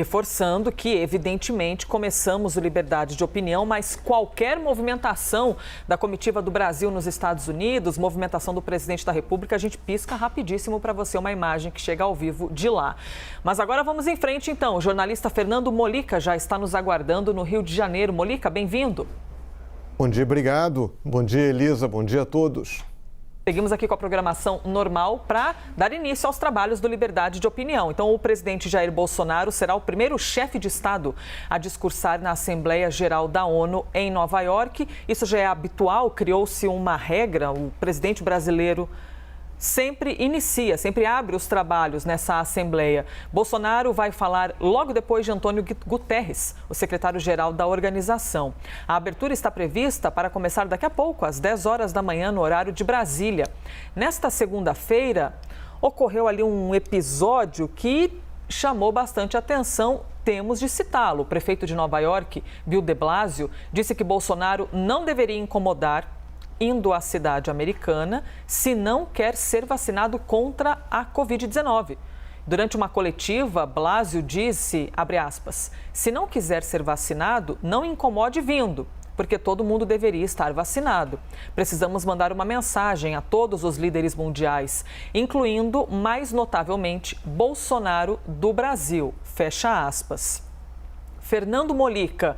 reforçando que, evidentemente, começamos o Liberdade de Opinião, mas qualquer movimentação da comitiva do Brasil nos Estados Unidos, movimentação do presidente da República, a gente pisca rapidíssimo para você uma imagem que chega ao vivo de lá. Mas agora vamos em frente, então. O jornalista Fernando Molica já está nos aguardando no Rio de Janeiro. Molica, bem-vindo. Bom dia, obrigado. Bom dia, Elisa. Bom dia a todos. Seguimos aqui com a programação normal para dar início aos trabalhos do Liberdade de Opinião. Então, o presidente Jair Bolsonaro será o primeiro chefe de Estado a discursar na Assembleia Geral da ONU em Nova York. Isso já é habitual, criou-se uma regra. O presidente brasileiro sempre abre os trabalhos nessa Assembleia. Bolsonaro vai falar logo depois de Antônio Guterres, o secretário-geral da organização. A abertura está prevista para começar daqui a pouco, às 10 horas da manhã, no horário de Brasília. Nesta segunda-feira, ocorreu ali um episódio que chamou bastante atenção. Temos de citá-lo. O prefeito de Nova York, Bill de Blasio, disse que Bolsonaro não deveria incomodar indo à cidade americana se não quer ser vacinado contra a Covid-19. Durante uma coletiva, Blasio disse, abre aspas, se não quiser ser vacinado, não incomode vindo, porque todo mundo deveria estar vacinado. Precisamos mandar uma mensagem a todos os líderes mundiais, incluindo, mais notavelmente, Bolsonaro do Brasil, fecha aspas. Fernando Molica,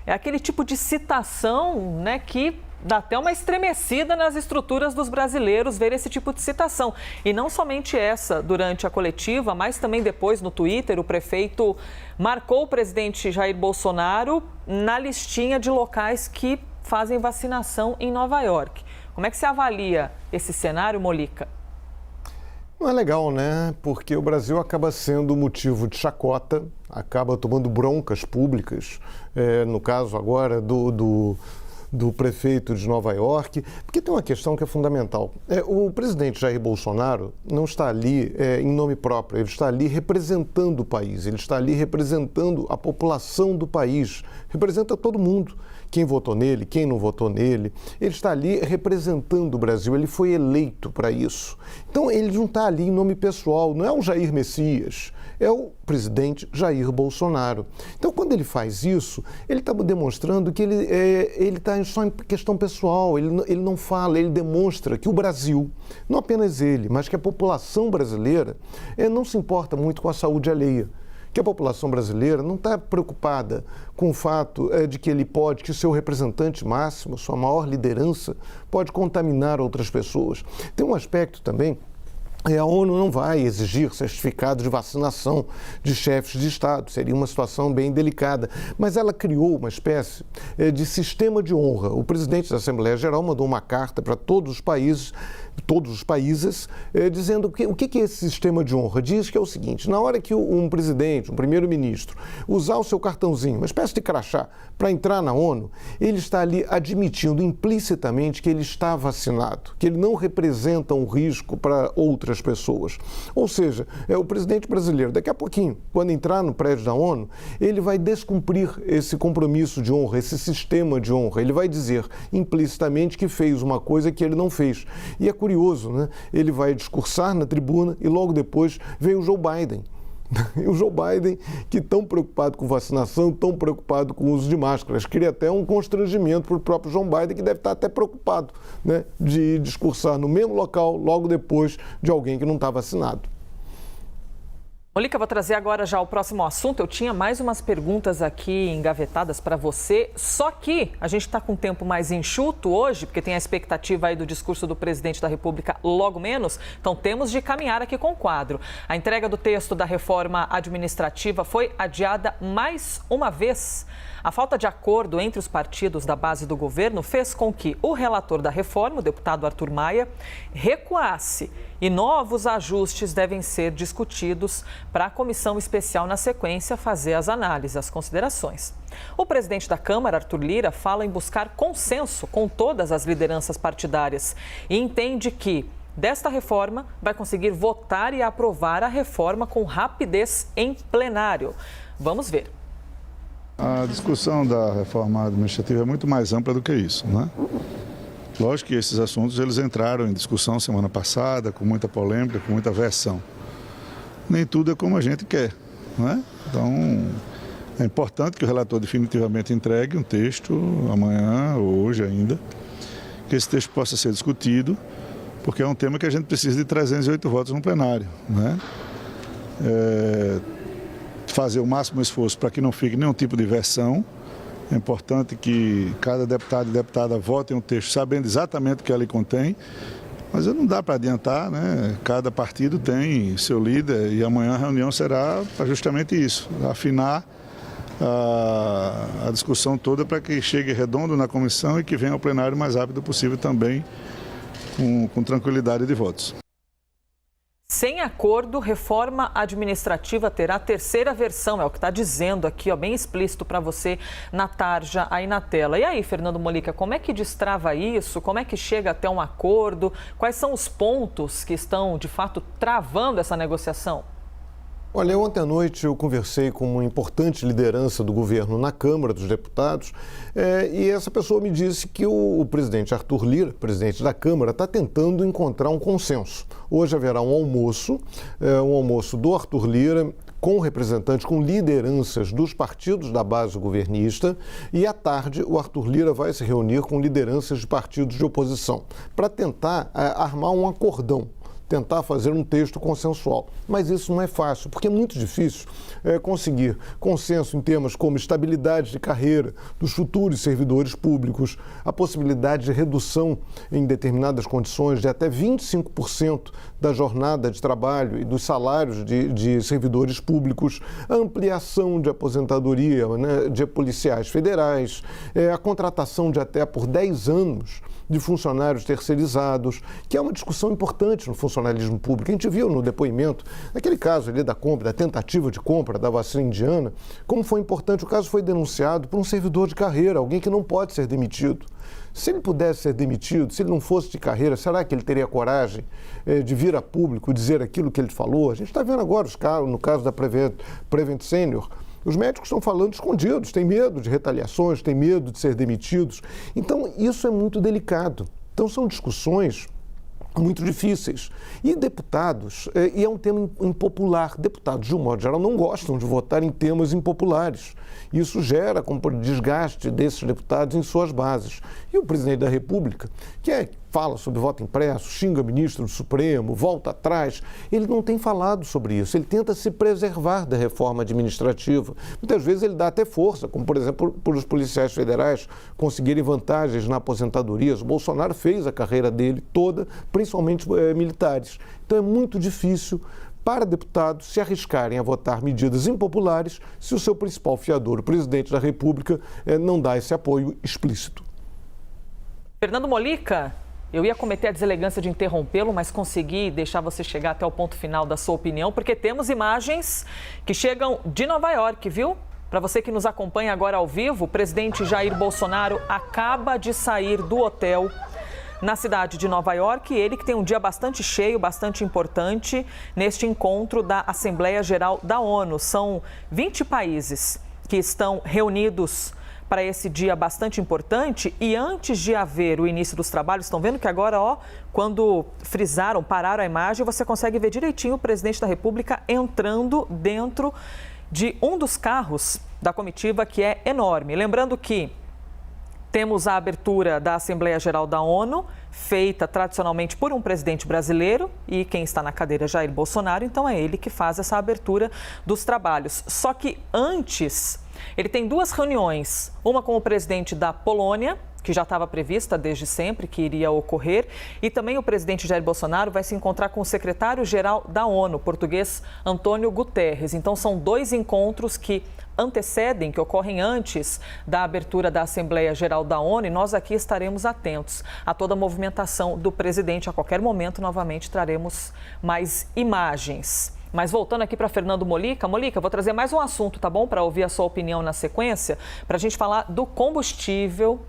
é aquele tipo de citação, né, que dá até uma estremecida nas estruturas dos brasileiros ver esse tipo de citação. E não somente essa durante a coletiva, mas também depois no Twitter, o prefeito marcou o presidente Jair Bolsonaro na listinha de locais que fazem vacinação em Nova York. Como é que você avalia esse cenário, Molica? Não é legal, né? Porque o Brasil acaba sendo motivo de chacota, acaba tomando broncas públicas, no caso agora do prefeito de Nova York, porque tem uma questão que é fundamental. O presidente Jair Bolsonaro não está ali em nome próprio, ele está ali representando o país, ele está ali representando a população do país, representa todo mundo. Quem votou nele, quem não votou nele, ele está ali representando o Brasil, ele foi eleito para isso. Então ele não está ali em nome pessoal, não é o Jair Messias, é o presidente Jair Bolsonaro. Então quando ele faz isso, ele está demonstrando que ele está só em questão pessoal, ele não fala, ele demonstra que o Brasil, não apenas ele, mas que a população brasileira não se importa muito com a saúde alheia. Que a população brasileira não está preocupada com o fato de que ele pode, que seu representante máximo, sua maior liderança, pode contaminar outras pessoas. Tem um aspecto também. A ONU não vai exigir certificado de vacinação de chefes de Estado, seria uma situação bem delicada, mas ela criou uma espécie de sistema de honra. O presidente da Assembleia Geral mandou uma carta para todos os países, dizendo o que é esse sistema de honra. Diz que é o seguinte, na hora que um presidente, um primeiro-ministro, usar o seu cartãozinho, uma espécie de crachá, para entrar na ONU, ele está ali admitindo implicitamente que ele está vacinado, que ele não representa um risco para outras pessoas. Ou seja, o presidente brasileiro, daqui a pouquinho, quando entrar no prédio da ONU, ele vai descumprir esse compromisso de honra, esse sistema de honra. Ele vai dizer implicitamente que fez uma coisa que ele não fez. E é curioso, né? Ele vai discursar na tribuna e logo depois vem o Joe Biden. O Joe Biden, que tão preocupado com vacinação, tão preocupado com o uso de máscaras, cria até um constrangimento para o próprio Joe Biden, que deve estar até preocupado, né, de discursar no mesmo local, logo depois de alguém que não está vacinado. Molica, vou trazer agora já o próximo assunto. Eu tinha mais umas perguntas aqui engavetadas para você, só que a gente está com um tempo mais enxuto hoje, porque tem a expectativa aí do discurso do presidente da República logo menos, então temos de caminhar aqui com o quadro. A entrega do texto da reforma administrativa foi adiada mais uma vez. A falta de acordo entre os partidos da base do governo fez com que o relator da reforma, o deputado Arthur Maia, recuasse e novos ajustes devem ser discutidos para a comissão especial na sequência fazer as análises, as considerações. O presidente da Câmara, Arthur Lira, fala em buscar consenso com todas as lideranças partidárias e entende que desta reforma vai conseguir votar e aprovar a reforma com rapidez em plenário. Vamos ver. A discussão da reforma administrativa é muito mais ampla do que isso, né? Lógico que esses assuntos eles entraram em discussão semana passada, com muita polêmica, com muita versão. Nem tudo é como a gente quer, não é? Então, é importante que o relator definitivamente entregue um texto amanhã ou hoje ainda, que esse texto possa ser discutido, porque é um tema que a gente precisa de 308 votos no plenário, né? Fazer o máximo esforço para que não fique nenhum tipo de versão. É importante que cada deputado e deputada votem um texto sabendo exatamente o que ele contém, mas não dá para adiantar, né? Cada partido tem seu líder e amanhã a reunião será para justamente isso, afinar a discussão toda para que chegue redondo na comissão e que venha ao plenário o mais rápido possível também, com tranquilidade de votos. Sem acordo, reforma administrativa terá terceira versão, é o que está dizendo aqui, ó, bem explícito para você na tarja aí na tela. E aí, Fernando Mollica, como é que destrava isso? Como é que chega até um acordo? Quais são os pontos que estão, de fato, travando essa negociação? Olha, ontem à noite eu conversei com uma importante liderança do governo na Câmara dos Deputados e essa pessoa me disse que o presidente Arthur Lira, presidente da Câmara, está tentando encontrar um consenso. Hoje haverá um almoço do Arthur Lira com representantes, com lideranças dos partidos da base governista e à tarde o Arthur Lira vai se reunir com lideranças de partidos de oposição para tentar armar um acordão, tentar fazer um texto consensual. Mas isso não é fácil, porque é muito difícil conseguir consenso em temas como estabilidade de carreira dos futuros servidores públicos, a possibilidade de redução em determinadas condições de até 25% da jornada de trabalho e dos salários de servidores públicos, a ampliação de aposentadoria, né, de policiais federais, a contratação de até por 10 anos de funcionários terceirizados, que é uma discussão importante no funcionalismo público. A gente viu no depoimento, naquele caso ali da compra, da tentativa de compra da vacina indiana, como foi importante. O caso foi denunciado por um servidor de carreira, alguém que não pode ser demitido. Se ele pudesse ser demitido, se ele não fosse de carreira, será que ele teria coragem de vir a público dizer aquilo que ele falou? A gente está vendo agora os casos, no caso da Prevent Senior, os médicos estão falando escondidos, têm medo de retaliações, têm medo de ser demitidos. Então, isso é muito delicado. Então, são discussões muito difíceis. E deputados, e é um tema impopular, deputados, de um modo geral, não gostam de votar em temas impopulares. Isso gera como desgaste desses deputados em suas bases. E o presidente da República, que fala sobre voto impresso, xinga ministro do Supremo, volta atrás, ele não tem falado sobre isso. Ele tenta se preservar da reforma administrativa. Muitas vezes ele dá até força, como por exemplo, por os policiais federais conseguirem vantagens na aposentadoria. O Bolsonaro fez a carreira dele toda, principalmente militares. Então é muito difícil para deputados se arriscarem a votar medidas impopulares se o seu principal fiador, o presidente da República, não dá esse apoio explícito. Fernando Mollica, eu ia cometer a deselegância de interrompê-lo, mas consegui deixar você chegar até o ponto final da sua opinião, porque temos imagens que chegam de Nova York, viu? Para você que nos acompanha agora ao vivo, o presidente Jair Bolsonaro acaba de sair do hotel na cidade de Nova York, ele que tem um dia bastante cheio, bastante importante neste encontro da Assembleia Geral da ONU. São 20 países que estão reunidos para esse dia bastante importante e antes de haver o início dos trabalhos, estão vendo que agora, quando pararam a imagem, você consegue ver direitinho o presidente da República entrando dentro de um dos carros da comitiva, que é enorme. Lembrando que temos a abertura da Assembleia Geral da ONU, feita tradicionalmente por um presidente brasileiro, e quem está na cadeira é Jair Bolsonaro, então é ele que faz essa abertura dos trabalhos. Só que antes, ele tem duas reuniões, uma com o presidente da Polônia, que já estava prevista desde sempre, que iria ocorrer, e também o presidente Jair Bolsonaro vai se encontrar com o secretário-geral da ONU, português Antônio Guterres. Então são dois encontros que antecedem, que ocorrem antes da abertura da Assembleia Geral da ONU, e nós aqui estaremos atentos a toda a movimentação do presidente. A qualquer momento, novamente, traremos mais imagens. Mas voltando aqui para Fernando Mollica. Mollica, vou trazer mais um assunto, tá bom? Para ouvir a sua opinião na sequência, para a gente falar do combustível.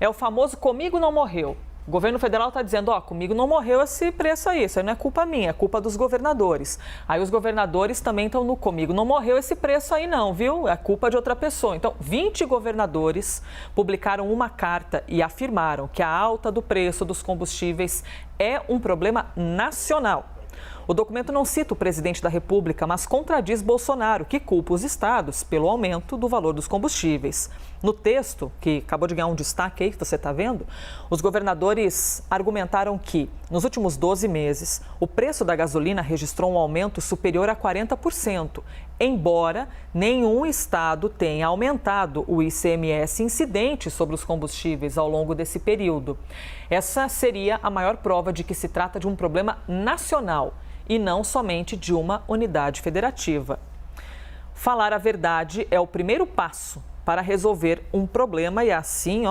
É o famoso comigo não morreu. O governo federal está dizendo, comigo não morreu esse preço aí, isso aí não é culpa minha, é culpa dos governadores. Aí os governadores também estão no comigo não morreu esse preço aí não, viu? É culpa de outra pessoa. Então, 20 governadores publicaram uma carta e afirmaram que a alta do preço dos combustíveis é um problema nacional. O documento não cita o presidente da República, mas contradiz Bolsonaro, que culpa os estados pelo aumento do valor dos combustíveis. No texto, que acabou de ganhar um destaque aí, que você está vendo, os governadores argumentaram que, nos últimos 12 meses, o preço da gasolina registrou um aumento superior a 40%, embora nenhum estado tenha aumentado o ICMS incidente sobre os combustíveis ao longo desse período. Essa seria a maior prova de que se trata de um problema nacional e não somente de uma unidade federativa. Falar a verdade é o primeiro passo para resolver um problema e assim,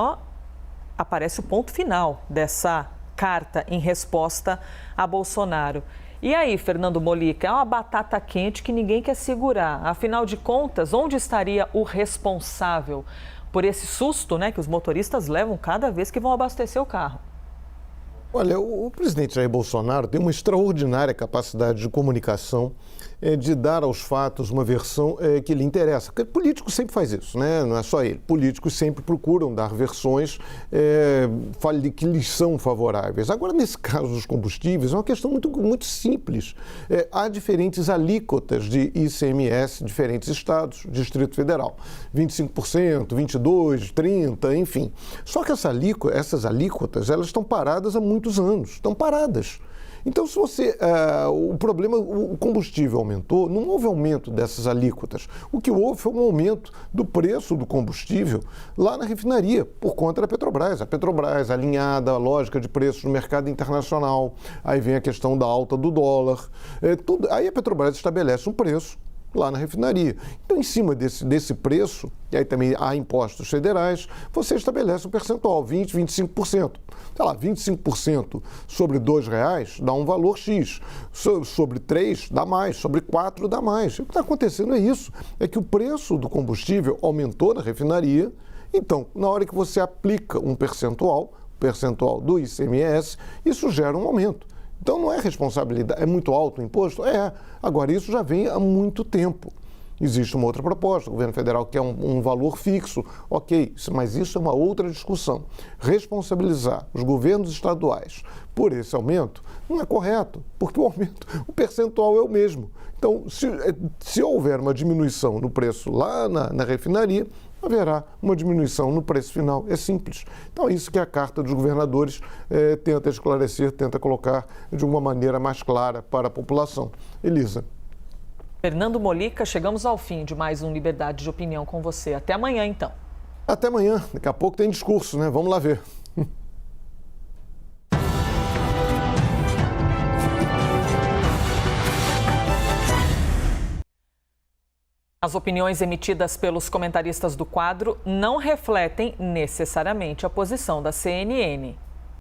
aparece o ponto final dessa carta em resposta a Bolsonaro. E aí, Fernando Mollica, é uma batata quente que ninguém quer segurar. Afinal de contas, onde estaria o responsável por esse susto, que os motoristas levam cada vez que vão abastecer o carro? Olha, o presidente Jair Bolsonaro tem uma extraordinária capacidade de comunicação, de dar aos fatos uma versão que lhe interessa. Porque político sempre faz isso, né? Não é só ele. Políticos sempre procuram dar versões que lhes são favoráveis. Agora, nesse caso dos combustíveis, é uma questão muito simples. Há diferentes alíquotas de ICMS, diferentes estados, Distrito Federal. 25%, 22%, 30%, enfim. Só que essas alíquotas, elas estão paradas há muitos anos. Estão paradas. Então, se você... o combustível aumentou, não houve aumento dessas alíquotas. O que houve foi um aumento do preço do combustível lá na refinaria, por conta da Petrobras. A Petrobras, alinhada à lógica de preços no mercado internacional, aí vem a questão da alta do dólar. Aí a Petrobras estabelece um preço lá na refinaria. Então, em cima desse preço, e aí também há impostos federais, você estabelece um percentual, 20%, 25%. Sei lá, 25% sobre R$2 dá um valor X, sobre 3 dá mais, sobre 4 dá mais. O que está acontecendo é isso, é que o preço do combustível aumentou na refinaria, então, na hora que você aplica um percentual do ICMS, isso gera um aumento. Então, não é responsabilidade, é muito alto o imposto? Agora, isso já vem há muito tempo. Existe uma outra proposta, o governo federal quer um valor fixo, ok, mas isso é uma outra discussão. Responsabilizar os governos estaduais por esse aumento não é correto, porque o percentual é o mesmo. Então, se houver uma diminuição no preço lá na refinaria, haverá uma diminuição no preço final. É simples. Então, é isso que a Carta dos Governadores tenta esclarecer, tenta colocar de uma maneira mais clara para a população. Elisa. Fernando Mollica, chegamos ao fim de mais um Liberdade de Opinião com você. Até amanhã, então. Até amanhã. Daqui a pouco tem discurso, né? Vamos lá ver. As opiniões emitidas pelos comentaristas do quadro não refletem necessariamente a posição da CNN.